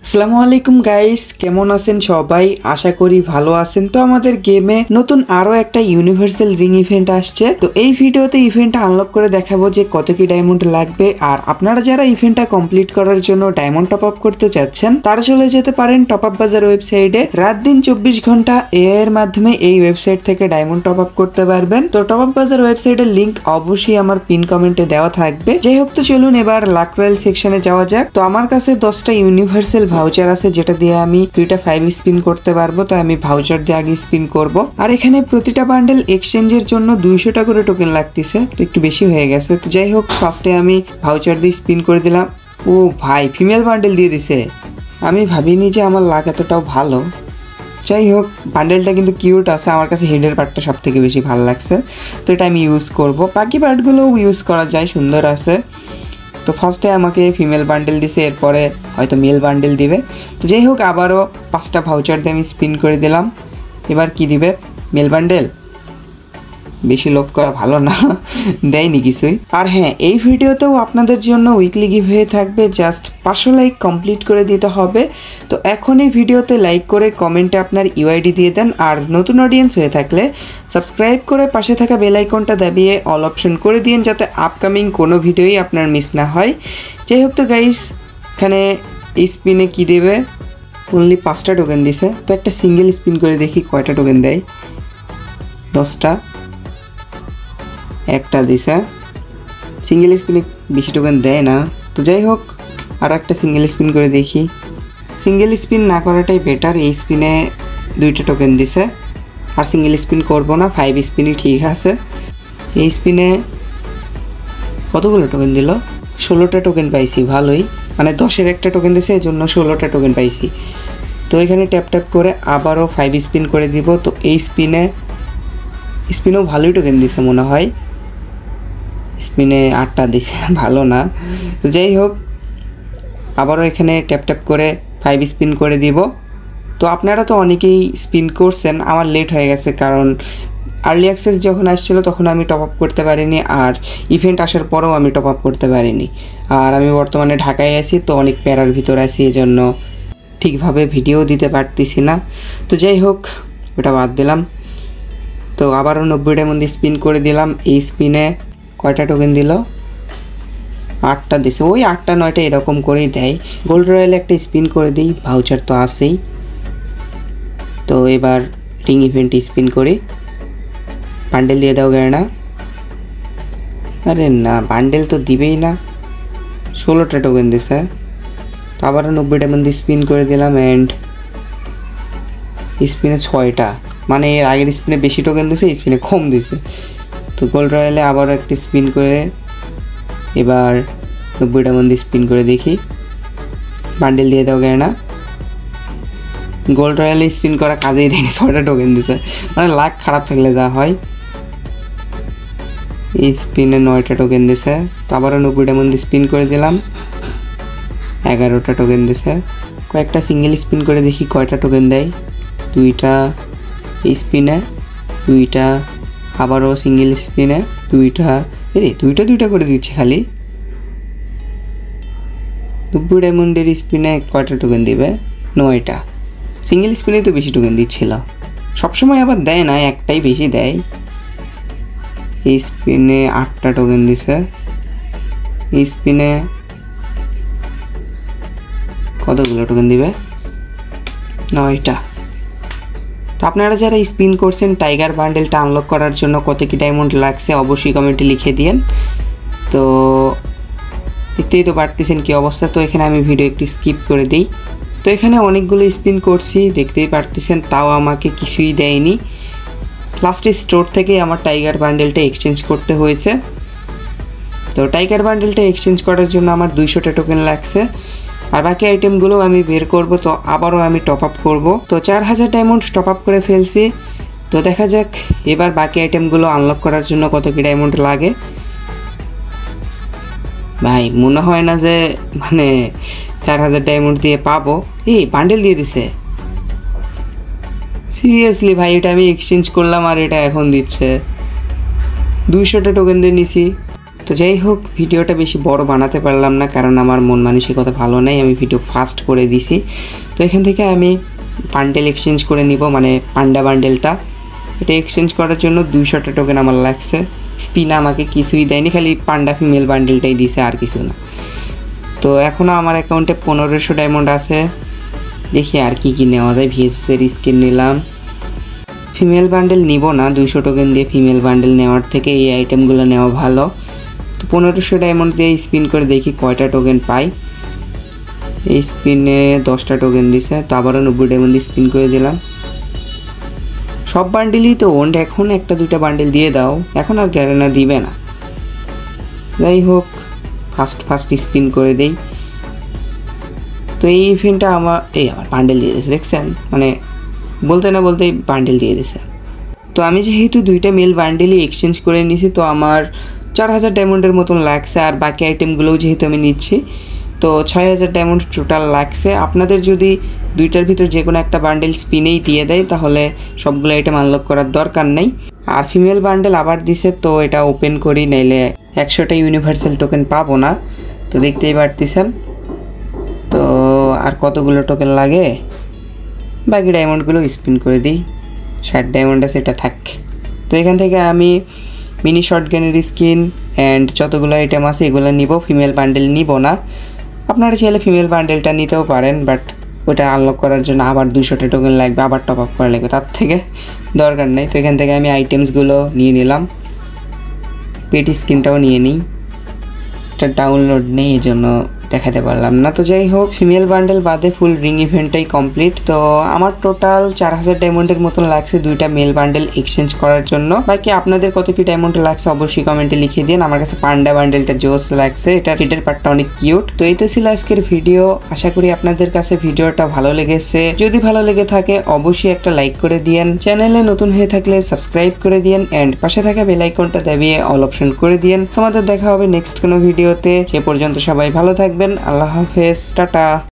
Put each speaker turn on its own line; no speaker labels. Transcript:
আসসালামু আলাইকুম গাইস, কেমন আছেন সবাই? আশা করি ভালো আছেন। তো আমাদের গেমে নতুন আরো একটা ইউনিভার্সাল রিং ইভেন্ট আসছে। তো এই ভিডিওতে ইভেন্টটা আনলক করে দেখাবো যে কত কি ডায়মন্ড লাগবে। আর আপনারা যারা ইভেন্টটা কমপ্লিট করার জন্য ডায়মন্ড টপ আপ করতে চাচ্ছেন তারা চলে যেতে পারেন টপ আপ বাজার ওয়েবসাইটে। রাত দিন 24 ঘন্টা এআই এর মাধ্যমে এই ওয়েবসাইট থেকে ডায়মন্ড টপ আপ করতে পারবেন। তো টপ আপ বাজার ওয়েবসাইটের লিংক অবশ্যই আমার পিন কমেন্টে দেওয়া থাকবে। যাই হোক, তো চলুন এবার লাক রয়্যাল সেকশনে যাওয়া যাক। তো আমার কাছে 10টা ইউনিভার্সাল ভাউচার আছে যেটা দিয়ে আমি 2টা 5 স্পিন করতে পারবো। তো আমি ভাউচার দিয়ে আগে স্পিন করব। আর এখানে প্রতিটা বান্ডেল এক্সচেঞ্জের জন্য 200টা করে টোকেন লাগতেছে, তো একটু বেশি হয়ে গেছে। তো যাই হোক, ফার্স্টে আমি ভাউচার দিয়ে স্পিন করে দিলাম। ও ভাই, ফিমেল বান্ডেল দিয়ে দিছে। আমি ভাবিনি যে আমার লাক এতটাও ভালো। যাই হোক, বান্ডেলটা কিন্তু কিউট আছে। আমার কাছে হেডের পার্টটা সব থেকে বেশি ভালো লাগছে, তো এটা আমি ইউজ করব। বাকি পার্টগুলোও ইউজ করা যায়, সুন্দর আছে। তো ফার্স্টে আমাকে ফিমেল বান্ডেল দিছে, এরপরে হয়তো মেল বান্ডেল দিবে। তো যাই হোক, আবারও 5টা ভাউচার দিয়ে আমি স্পিন করে দিলাম। এবার কি দিবে? Mail bundle. বেশি লোভ করা ভালো না, দেয়নি কিছুই। আর হ্যাঁ, এই ভিডিওতেও আপনাদের জন্য উইকলি গিভ হয়ে থাকবে। জাস্ট 500 লাইক কমপ্লিট করে দিতে হবে। তো এখন এই ভিডিওতে লাইক করে কমেন্টে আপনার ইউআইডি দিয়ে দেন। আর নতুন অডিয়েন্স হয়ে থাকলে সাবস্ক্রাইব করে পাশে থাকা বেল আইকনটা দাবিয়ে অল অপশন করে দিন, যাতে আপকামিং কোনো ভিডিওই আপনার মিস না হয়। যাই হোক, তো গাইস, এখানে এই স্পিনে কী দেবে? অনলি 5টা টোকেন দিছে। তো একটা সিঙ্গেল স্পিন করে দেখি কয়টা টোকেন দেয়। 10টা, একটা দিছে। সিঙ্গেল স্পিনে বেশি টোকেন দেয় না। তো যাই হোক, আর একটা সিঙ্গেল স্পিন করে দেখি। সিঙ্গেল স্পিন না করাটাই বেটার। এই স্পিনে 2টা টোকেন দিছে, আর সিঙ্গেল স্পিন করব না, 5 স্পিনই ঠিক আছে। এই স্পিনে কতগুলো টোকেন দিল? 16টা টোকেন পাইছি, ভালোই। মানে 10-এর একটা টোকেন দিছে, এই জন্য 16টা টোকেন পাইছি। তো এখানে ট্যাপ ট্যাপ করে আবারও 5 স্পিন করে দিব। তো এই স্পিনেও ভালোই টোকেন দিছে মনে হয়। স্পিনে 8টা দিছে, ভালো না। তো যাই হোক, আবারও এখানে ট্যাপ ট্যাপ করে 5 স্পিন করে দিব। তো আপনারা তো অনেকেই স্পিন করছেন, আমার লেট হয়ে গেছে, কারণ আর্লি অ্যাক্সেস যখন আসছিল তখন আমি টপ আপ করতে পারিনি, আর ইভেন্ট আসার পরেও আমি টপ আপ করতে পারিনি। আর আমি বর্তমানে ঢাকায় আছি, তো অনেক প্যারার ভিতর আছি, এজন্য ঠিকভাবে ভিডিও দিতে পারতেছি না। তো যাই হোক, ওটা বাদ দিলাম। তো আবারও 90টার মধ্যে স্পিন করে দিলাম। এই স্পিনে কয়টা টোকেন দিল? 8টা দিছে। ওই 8টা 9টা এরকম করেই দেয়। গোল্ড রয়্যালে একটা স্পিন করে দিই, ভাউচার তো আছেই। তো এবার রিং ইভেন্টে স্পিন করি। বান্ডেল দিয়ে দাও গেনা। আরে না, বান্ডেল তো দিবেই না। 16টা টোকেন দিছে। তো আবারও 90টার মধ্যে স্পিন করে দিলাম, অ্যান্ড স্পিনে 6টা। মানে এর আগের স্পিনে বেশি টোকেন দিছে, স্পিনে কম দিছে। তো গোল্ড রয়্যালে আবারও একটা স্পিন করে এবার 90টার মধ্যে স্পিন করে দেখি। বান্ডেল দিয়ে দাও গেনা। গোল্ড রয়্যালে স্পিন করা কাজেই দেয়নি, 6টা টোকেন দিছে। মানে লাক খারাপ থাকলে যা হয়। এই স্পিনে 9টা টোকেন দিছে। তো আবারও 90টার মধ্যে স্পিন করে দিলাম, 11টা টোকেন দিছে। কয়েকটা সিঙ্গেল স্পিন করে দেখি কয়টা টোকেন দেয়। 2টা এই স্পিনে, 2টা আবারও সিঙ্গেল স্পিনে, 2টা। এরে 2টা করে দিচ্ছে খালি। 90 ডায়মন্ডের স্পিনে কয়টা টোকেন দিবে? 9টা। সিঙ্গেল স্পিনে তো বেশি টোকেন দিচ্ছিল। সবসময় আবার দেয় না, একটাই বেশি দেয়। এই স্পিনে 8টা টোকেন দিছে। এই স্পিনে কতগুলো টোকেন দিবে? 9টা। তো আপনারা যারা স্পিন করছেন টাইগার বান্ডেলটা আনলক করার জন্য কত কি ডায়মন্ড লাগছে অবশ্যই কমেন্টে লিখে দিন। তো দেখতেই তো পারতেছেন কি অবস্থা। তো এখানে আমি ভিডিও একটু স্কিপ করে দিই। তো এখানে অনেকগুলো স্পিন করছি, দেখতেই পারতেছেন, তাও আমাকে কিছুই দেয়নি। লাস্টে স্টোর থেকে আমার টাইগার বান্ডেলটা এক্সচেঞ্জ করতে হয়েছে। তো টাইগার বান্ডেলটা এক্সচেঞ্জ করার জন্য আমার 200টা টোকেন লাগছে। আর বাকি আইটেমগুলো আমি বের করব। তো আবারও আমি টপ আপ করব। তো 4000 ডায়মন্ড টপ আপ করে ফেলছি। তো দেখা যাক এবার বাকি আইটেমগুলো আনলক করার জন্য কত কি ডায়মন্ড লাগে। ভাই, মনে হয় না যে 4000 ডায়মন্ড দিয়ে পাবো। এই বান্ডেল দিয়ে দিছে, সিরিয়াসলি ভাই? এটা আমি এক্সচেঞ্জ করলাম আর এটা এখন দিচ্ছে। 200টা টোকেন দিয়ে নিছি। তো যাই হোক, ভিডিওটা বেশি বড় বানাতে পারলাম না, কারণ আমার মন মানসিকতা ভালো নাই, আমি ভিডিও ফাস্ট করে দিছি। তো এখান থেকে আমি বান্ডেল এক্সচেঞ্জ করে নিব, মানে পান্ডা বান্ডেলটা। এটা এক্সচেঞ্জ করার জন্য 200টা টোকেন আমার লাগছে। স্পিন আমাকে কিছুই দেয়নি, খালি পান্ডা ফিমেল বান্ডেলটাই দিছে, আর কিছু না। তো এখনও আমার অ্যাকাউন্টে 1500 ডায়মন্ড আছে। দেখি আর কি কি নেওয়া যায়। ভিএসএসের স্কিন নিলাম। ফিমেল বান্ডেল নিব না, 200 টোকেন দিয়ে ফিমেল বান্ডেল নেওয়ার থেকে এই আইটেমগুলো নেওয়া ভালো। তো 1500 ডায়মন্ড দিয়ে স্পিন করে দেখি কয়টা টোকেন পাই। এই স্পিনে 10টা টোকেন দিছে, তো আবারও 90 ডায়মন্ড দিয়ে স্পিন করে দিলাম। সব বান্ডেলই তো ওন্ড, এখন একটা দুইটা বান্ডেল দিয়ে দাও, এখন আর গ্যারেনা দিবে না। যাই হোক, ফার্স্ট স্পিন করে দেই। তো এই ইভেন্টটা আমার বান্ডেল দিয়ে দিয়েছে, দেখছেন, মানে বলতে না বলতেই বান্ডেল দিয়ে দিয়েছে। তো আমি যেহেতু 2টা মেল বান্ডেলই এক্সচেঞ্জ করে নিয়েছি, তো আমার 4000 ডায়মন্ডের মতন লাগছে। আর বাকি আইটেমগুলোও যেহেতু আমি নিচ্ছি, তো 6000 ডায়মন্ড টোটাল লাগছে। আপনাদের যদি 2টার ভিতর যে কোনো একটা বান্ডেল স্পিনেই দিয়ে দেয়, তাহলে সবগুলো আইটেম আনলক করার দরকার নেই। আর ফিমেল বান্ডেল আবার দিছে, তো এটা ওপেন করি, নাইলে 100টা ইউনিভার্সাল টোকেন পাবো না। তো দেখতেই পারতেছেন। তো আর কতগুলো টোকেন লাগে, বাকি ডায়মন্ডগুলো স্পিন করে দিই। 60 ডায়মন্ড আছে, এটা থাক। তো এখান থেকে আমি মিনি শর্টগানের স্কিন অ্যান্ড যতগুলো আইটেম আছে এগুলো নিব, ফিমেল বান্ডেল নিব না। আপনারা চাইলে ফিমেল বান্ডেলটা নিতেও পারেন, বাট ওটা আনলক করার জন্য আবার 200টা টোকেন লাগবে, আবার টপ আপ করা লাগবে, তার থেকে দরকার নেই। তো এখান থেকে আমি আইটেমসগুলো নিয়ে নিলাম। পেটি স্কিনটাও নিয়ে নিই, এটা ডাউনলোড নেই, এই জন্য দেখাতে পারলাম না। তো যাই হোক, ফিমেল বান্ডেল বাদে ফুল রিং ইভেন্টটাই কমপ্লিট। তো আমার টোটাল 4000 ডায়মন্ডের মতন লাগছে 2টা মেল বান্ডেল এক্সচেঞ্জ করার জন্য। বাকি আপনাদের কত কি ডায়মন্ড লাগছে অবশ্যই কমেন্টে লিখে দিন। আমার কাছে পান্ডা বান্ডেলটা জোস লাগছে, এটা রিডের পার্টটা অনেক কিউট। তো এই তো ছিল আজকের ভিডিও। আশা করি আপনাদের কাছে ভিডিওটা ভালো লেগেছে। যদি ভালো লেগে থাকে অবশ্যই একটা লাইক করে দিয়েন। চ্যানেলে নতুন হয়ে থাকলে সাবস্ক্রাইব করে দিয়েন অ্যান্ড পাশে থাকা বেল আইকনটা দাবিয়ে অল অপশন করে দিয়েন। তোমাদের দেখা হবে নেক্সট কোনো ভিডিওতে। সে পর্যন্ত সবাই ভালো থাকবেন। আল্লাহ হাফেজ, টাটা।